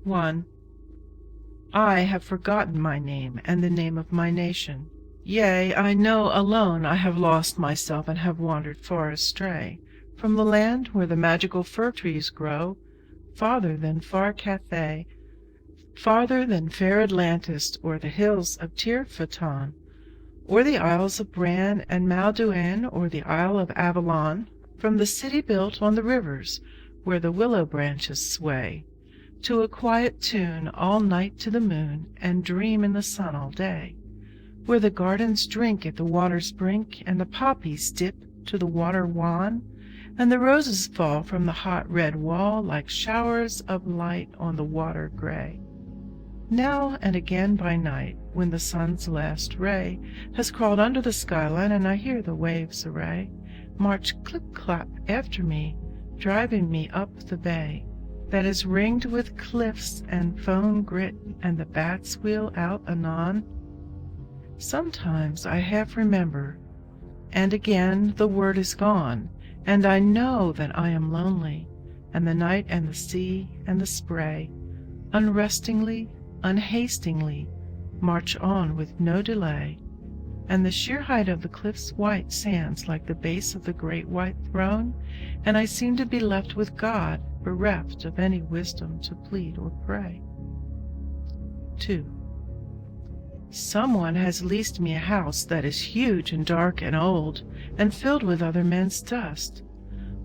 1. I have forgotten my name and the name of my nation. Yea, I know alone I have lost myself and have wandered far astray from the land where the magical fir trees grow, farther than far Cathay, farther than fair Atlantis, or the hills of Tir-Phaton, or the isles of Bran and Malduan, or the Isle of Avalon, from the city built on the rivers, where the willow branches sway, to a quiet tune all night to the moon, and dream in the sun all day, where the gardens drink at the water's brink, and the poppies dip to the water wan, and the roses fall from the hot red wall like showers of light on the water gray. Now and again by night, when the sun's last ray has crawled under the skyline, and I hear the waves array march clip-clap after me, driving me up the bay that is ringed with cliffs and foam grit, and the bats wheel out anon. Sometimes I half remember, and again the word is gone, and I know that I am lonely, and the night and the sea and the spray unrestingly, unhastingly march on with no delay, and the sheer height of the cliff's white sands like the base of the great white throne, and I seem to be left with God, bereft of any wisdom to plead or pray. 2. Someone has leased me a house that is huge and dark and old, and filled with other men's dust.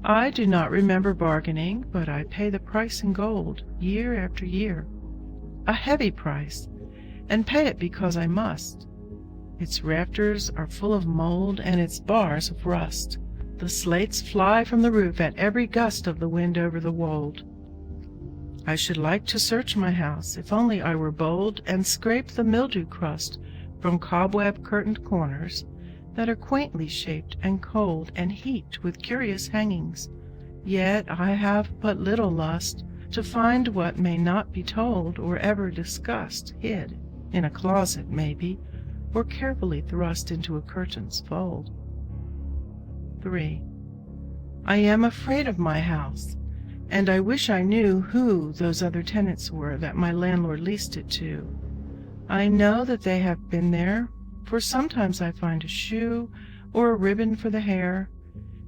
I do not remember bargaining, but I pay the price in gold, year after year, a heavy price, and pay it because I must. Its rafters are full of mold, and its bars of rust. The slates fly from the roof at every gust of the wind over the wold. I should like to search my house, if only I were bold, and scrape the mildew crust from cobweb-curtained corners that are quaintly shaped and cold, and heaped with curious hangings. Yet I have but little lust to find what may not be told or ever discussed, hid in a closet, maybe, or carefully thrust into a curtain's fold. 3. I am afraid of my house, and I wish I knew who those other tenants were that my landlord leased it to. I know that they have been there, for sometimes I find a shoe or a ribbon for the hair.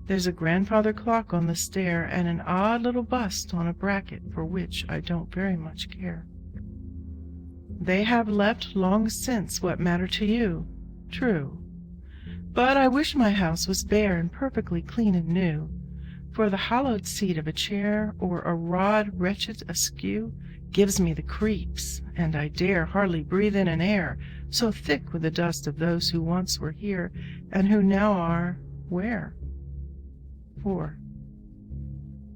There's a grandfather clock on the stair, and an odd little bust on a bracket for which I don't very much care. They have left long since what matter to you? True. But I wish my house was bare and perfectly clean and new, for the hollowed seat of a chair or a rod wretched askew gives me the creeps, and I dare hardly breathe in an air so thick with the dust of those who once were here, and who now are where? 4.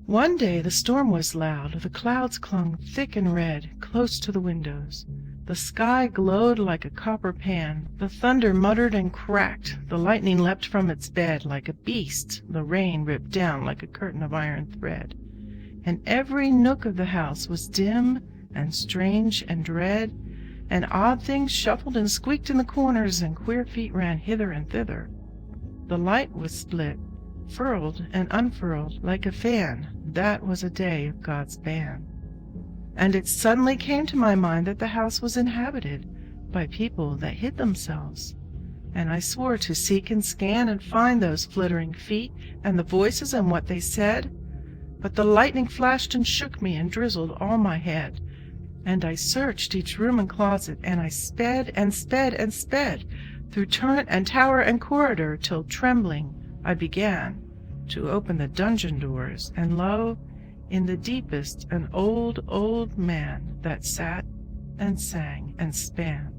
One day the storm was loud, the clouds clung thick and red close to the windows. The sky glowed like a copper pan, the thunder muttered and cracked, the lightning leapt from its bed like a beast, the rain ripped down like a curtain of iron thread, and every nook of the house was dim and strange and dread, and odd things shuffled and squeaked in the corners, and queer feet ran hither and thither. The light was split, furled and unfurled like a fan. That was a day of God's ban. And it suddenly came to my mind that the house was inhabited by people that hid themselves, and I swore to seek and scan and find those flittering feet and the voices and what they said. But the lightning flashed and shook me and drizzled all my head, and I searched each room and closet, and I sped and sped and sped through turret and tower and corridor, till trembling I began to open the dungeon doors, and lo, in the deepest an old, old man that sat and sang and span.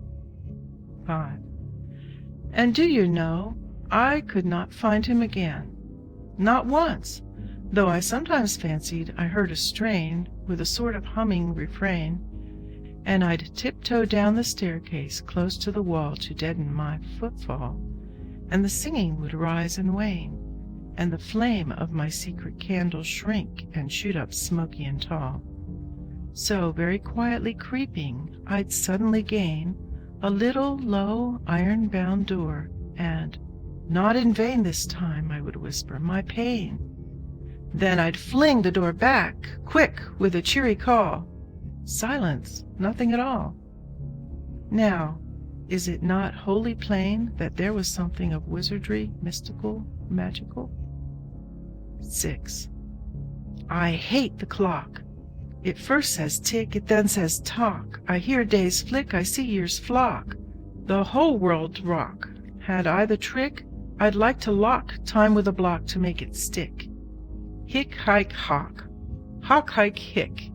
5. And do you know, I could not find him again, not once, though I sometimes fancied I heard a strain with a sort of humming refrain, and I'd tiptoe down the staircase close to the wall to deaden my footfall, and the singing would rise and wane, and the flame of my secret candle shrink and shoot up smoky and tall. So, very quietly creeping, I'd suddenly gain a little low iron-bound door, and, "Not in vain this time," I would whisper, "my pain." Then I'd fling the door back, quick, with a cheery call, Silence, nothing at all. Now, is it not wholly plain that there was something of wizardry, mystical, magical? 6. I hate the clock. It first says tick, it then says tock. I hear days flick, I see years flock. The whole world rock. Had I the trick, I'd like to lock time with a block to make it stick. Hick, hike, hawk. Hawk, hike, hick.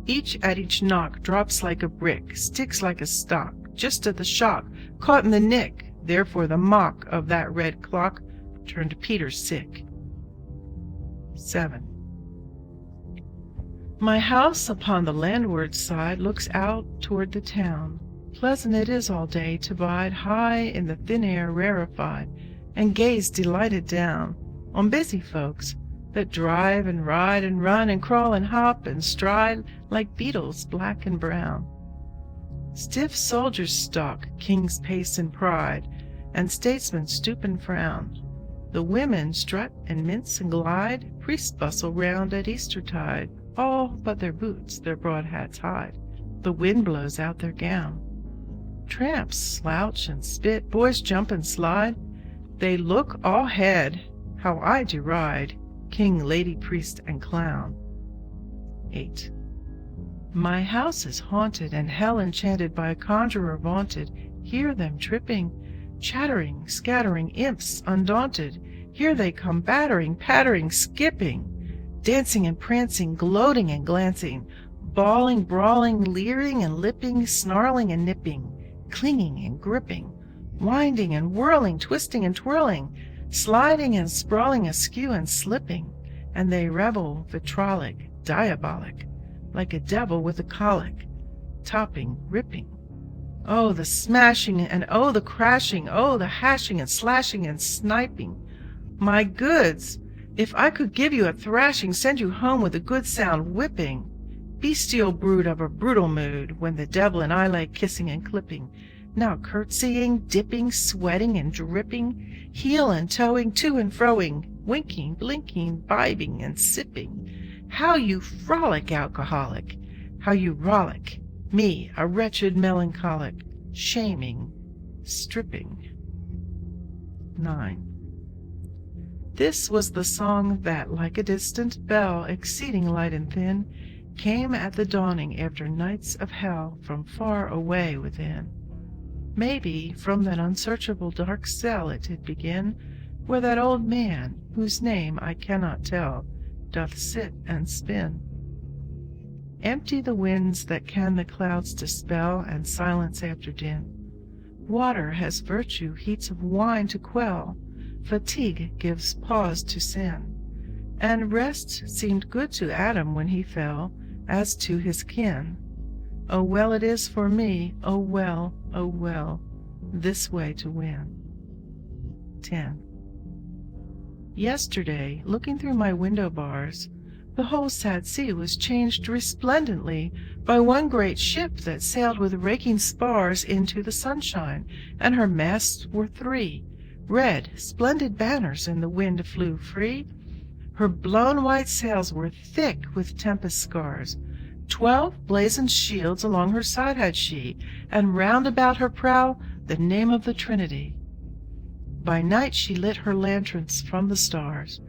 Each at each knock drops like a brick, sticks like a stock, just at the shock, caught in the nick. Therefore the mock of that red clock turned Peter sick. 7. My house upon the landward side looks out toward the town. Pleasant it is all day to bide high in the thin air rarefied, and gaze delighted down on busy folks that drive and ride and run and crawl and hop and stride like beetles black and brown. Stiff soldiers stalk, kings pace in pride, and statesmen stoop and frown. The women strut and mince and glide, priests bustle round at Eastertide, all but their boots their broad hats hide. The wind blows out their gown. Tramps slouch and spit, boys jump and slide. They look all head, how I deride king, lady, priest, and clown. 8. My house is haunted and hell enchanted by a conjurer vaunted. Hear them tripping, chattering, scattering imps undaunted. Here they come battering, pattering, skipping, dancing and prancing, gloating and glancing, bawling, brawling, leering and lipping, snarling and nipping, clinging and gripping, winding and whirling, twisting and twirling, sliding and sprawling askew and slipping, and they revel vitrolic, diabolic, like a devil with a colic, topping, ripping. Oh, the smashing, and oh, the crashing, oh, the hashing and slashing and sniping. My goods, if I could give you a thrashing, send you home with a good sound whipping. Bestial brood of a brutal mood, when the devil and I lay kissing and clipping, now curtsying, dipping, sweating and dripping, heel and toeing, to and froing, winking, blinking, bibing and sipping. How you frolic, alcoholic! How you rollick! Me, a wretched melancholic, shaming, stripping. 9. This was the song that, like a distant bell, exceeding light and thin, came at the dawning after nights of hell from far away within. Maybe from that unsearchable dark cell it did begin, where that old man, whose name I cannot tell, doth sit and spin. Empty the winds that can the clouds dispel, and silence after din. Water has virtue, heats of wine to quell, fatigue gives pause to sin, and rest seemed good to Adam when he fell, as to his kin. Oh, well it is for me, oh well, this way to win. 10. Yesterday, looking through my window bars, the whole sad sea was changed resplendently by one great ship that sailed with raking spars into the sunshine, and her masts were 3. Red, splendid banners in the wind flew free. Her blown white sails were thick with tempest scars. 12 blazoned shields along her side had she, and round about her prow the name of the Trinity. By night she lit her lanterns from the stars,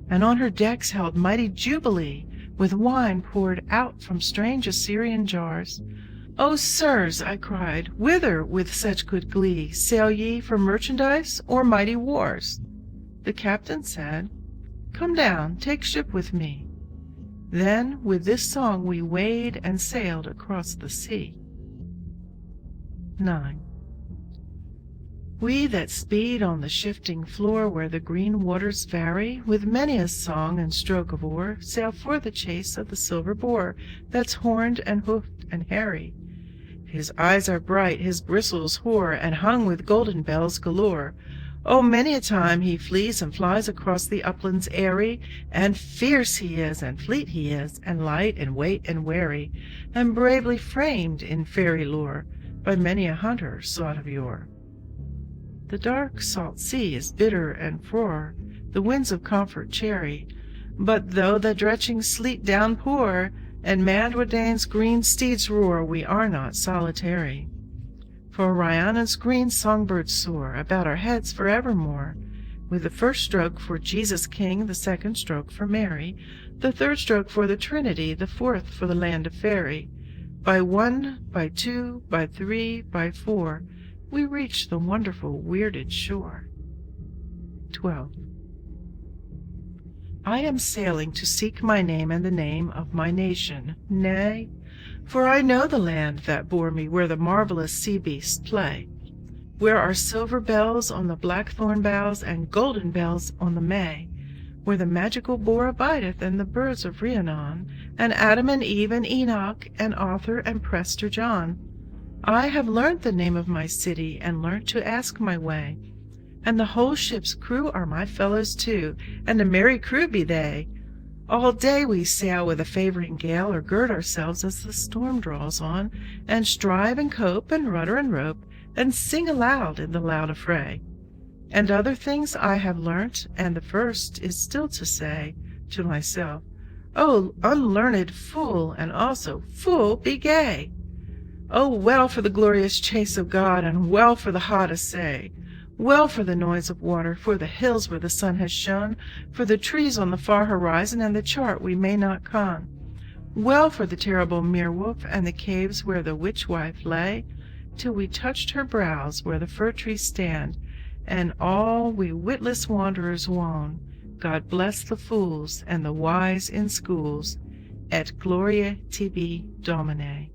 and on her decks held mighty jubilee, with wine poured out from strange Assyrian jars. "O sirs," I cried, "whither with such good glee? Sail ye for merchandise or mighty wars?" The captain said, "Come down, take ship with me." Then with this song we weighed and sailed across the sea. 9. We that speed on the shifting floor where the green waters vary, with many a song and stroke of oar, sail for the chase of the silver boar that's horned and hoofed and hairy. His eyes are bright, his bristles hoar, and hung with golden bells galore. Oh, many a time he flees and flies across the uplands airy, and fierce he is, and fleet he is, and light and weight and wary, and bravely framed in fairy lore by many a hunter sought of yore. The dark salt sea is bitter and frore, the winds of comfort chary, but though the drenching sleet downpour, and mad with Dane's green steeds roar, we are not solitary. For Rhiannon's green songbirds soar about our heads forevermore, with the first stroke for Jesus King, the second stroke for Mary, the third stroke for the Trinity, the fourth for the land of Faery. By one, by two, by three, by four, we reach the wonderful weirded shore. 12. I am sailing to seek my name and the name of my nation, nay, for I know the land that bore me where the marvelous sea beasts play, where are silver bells on the blackthorn boughs and golden bells on the May, where the magical boar abideth and the birds of Rhiannon, and Adam and Eve and Enoch and Arthur and Prester John. I have learnt the name of my city and learnt to ask my way, and the whole ship's crew are my fellows too, and a merry crew be they. All day we sail with a favouring gale, or gird ourselves as the storm draws on, and strive and cope, and rudder and rope, and sing aloud in the loud affray. And other things I have learnt, and the first is still to say to myself, O unlearned fool, and also, fool, be gay! O well for the glorious chase of God, and well for the hot assay! Well for the noise of water, for the hills where the sun has shone, for the trees on the far horizon, and the chart we may not con. Well for the terrible mere-wolf, and the caves where the witch-wife lay, till we touched her brows where the fir-trees stand, and all we witless wanderers wone, God bless the fools and the wise in schools, et gloria tibi Domine.